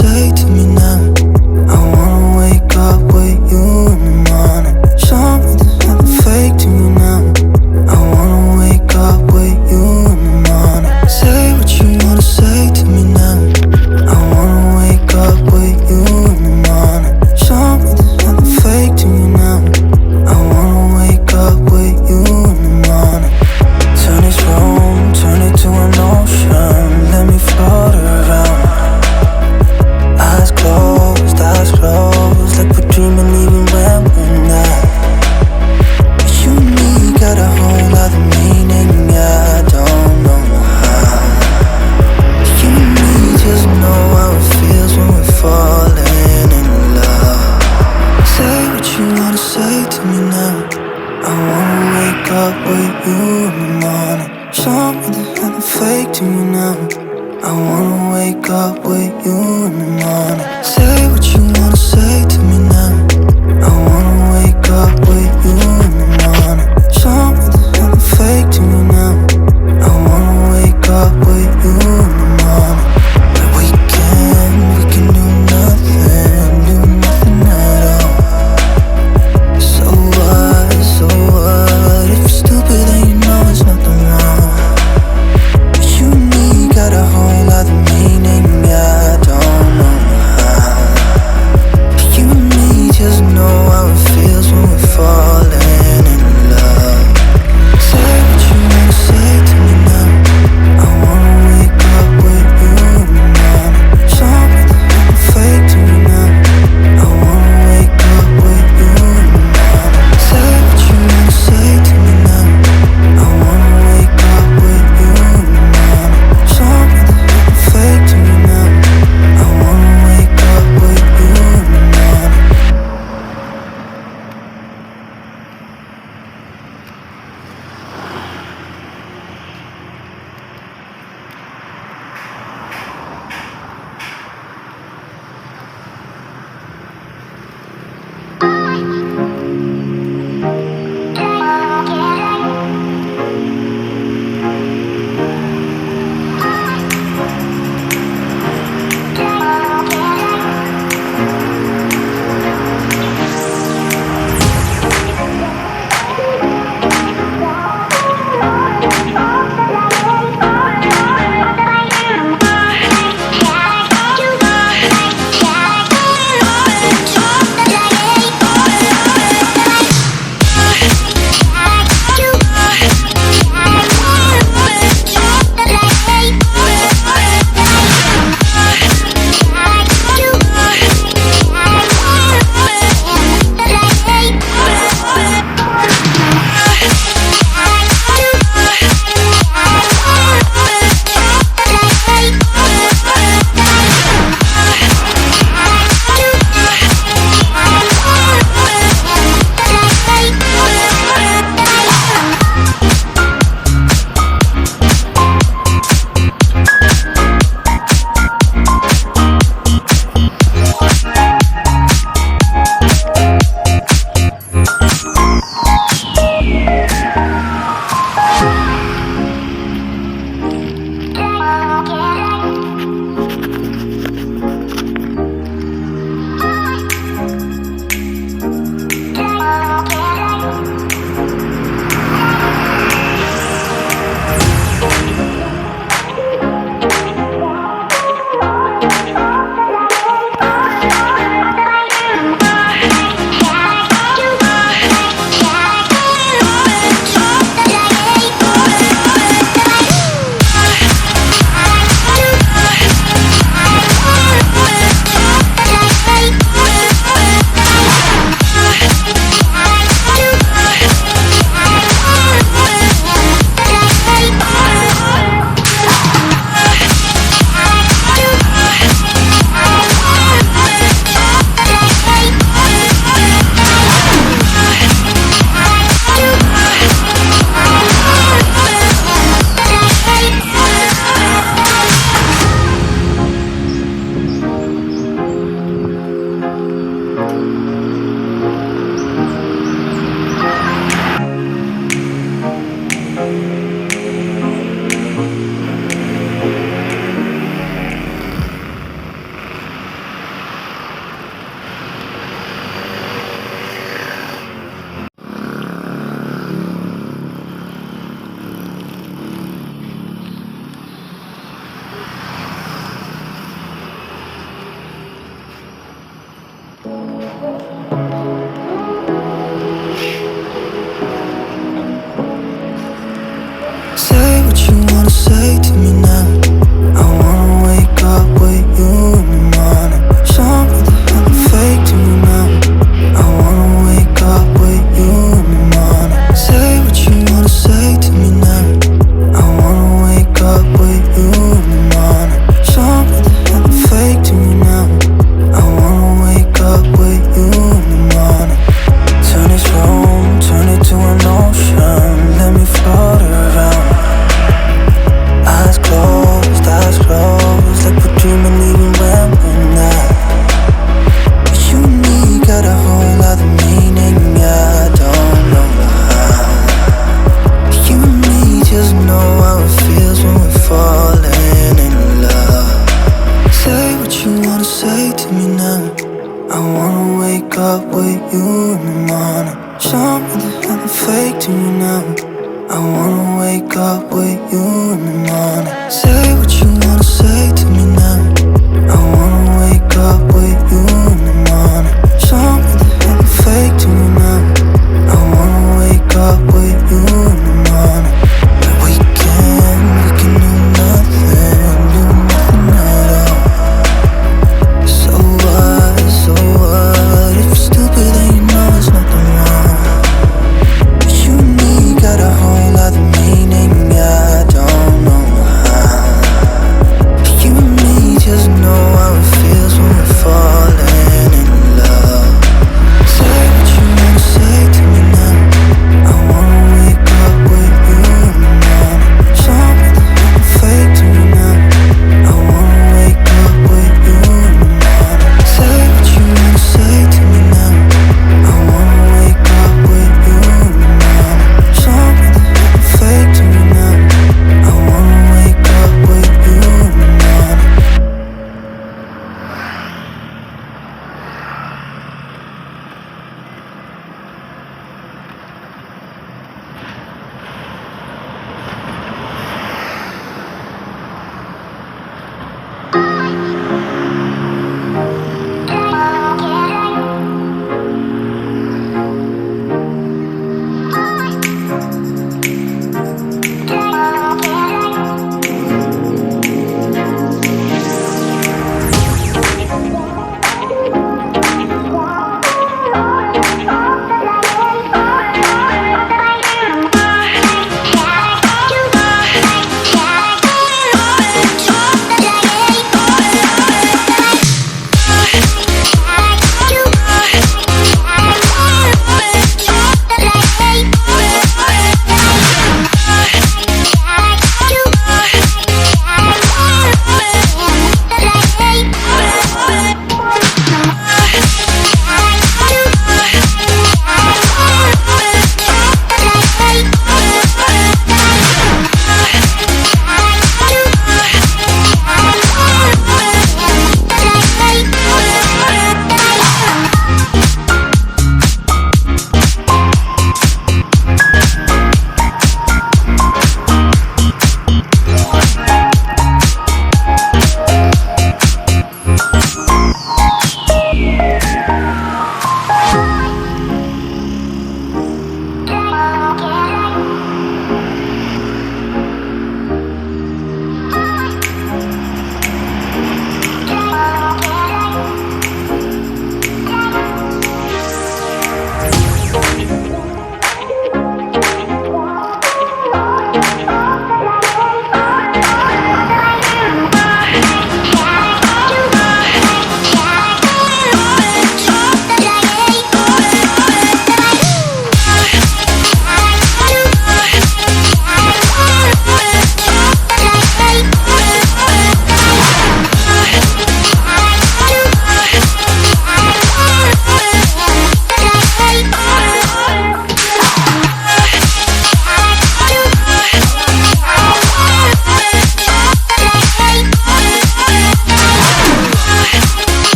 say to me now? I wanna wake up with you in the morning. Show me there's nothing fake to me now. I wanna wake up with you in the morning. Say what you wanna say to me now. I wanna wake up with you in the morning. Show me there's nothing fake to me now. I wanna wake up with you in the morning. Turn this room, turn it to an ocean. Let me float around. Eyes closed, like we're dreaming even when we're not. You and me got a whole other meaning, I don't know how. You and me just know how it feels when we're falling in love. Say what you wanna say to me now. I wanna wake up with you in the morning. Show me there's nothing fake to me now. I wanna wake up with you in the morning. Say what you wanna say to me now. I wanna wake up with you in the morning. Show me there's nothing fake to me now. I wanna wake up with you in the morning. But we can do nothing at all. So what, if you're stupid then you know it's nothing wrong. You and me got a whole other meaning, I don't know how. You and me just know how it feels when we're falling Say what you wanna say to me now. I wanna wake up with you in the morning. Show me the hell I'm fake to you now. I wanna wake up with you in the morning. Say what you wanna say to me now. I wanna wake up with you in the morning. Show me the hell I'm fake to you now. I wanna wake up with you in the morning. Turn this room, turn it to an ocean. Let me float around. Eyes closed, like we're dreaming even when we're not. You and me got a whole other meaning, I don't know how. You and me just know how it feels when we're falling in love. Say what you wanna say to me now. I wanna wake up with you in the morning. Show me the hell I'm fake to you now. I wanna wake up with you in the morning. Say what you wanna say to me now. I wanna wake up with you in the morning. Show me the hell I'm fake to you now. I wanna wake up with you in the morning. We can do nothing at all. So what, if you're stupid then you know there's nothing wrong. You and me got a whole other meaning, I don't know how. You and me just know how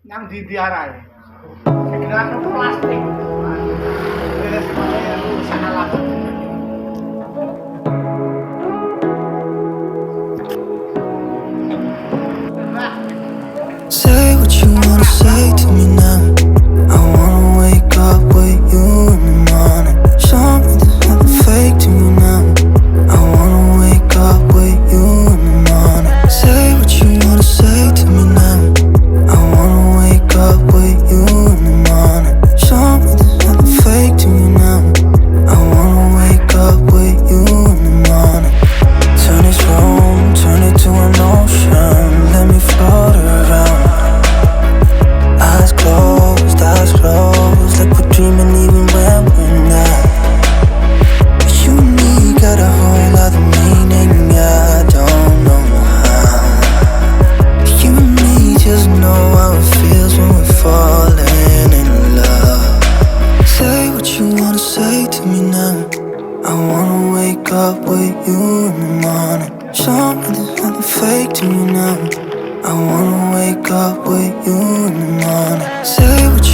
yang dibiarai. Segera ke plastik. Beres semuanya usaha lama. Say what you wanna say to me now. I wanna wake up with you in the morning. Show me there's nothing fake to me now. I wanna wake up with you in the morning. Say what you wanna say to me now. I wanna wake up with you in the morning. Show me there's nothing fake to me now. I wanna wake up with you in the morning. Turn this room, turn it to an ocean. Let me float around. Eyes closed, like we're dreaming even when we're not. You and me got a whole other meaning, I don't know how. You and me just know how it feels when we're falling in love. Say what you wanna say to me now. I wanna wake up with you in the morning. Show me there's nothing fake to me now. I wanna wake up with you in the morning. Say what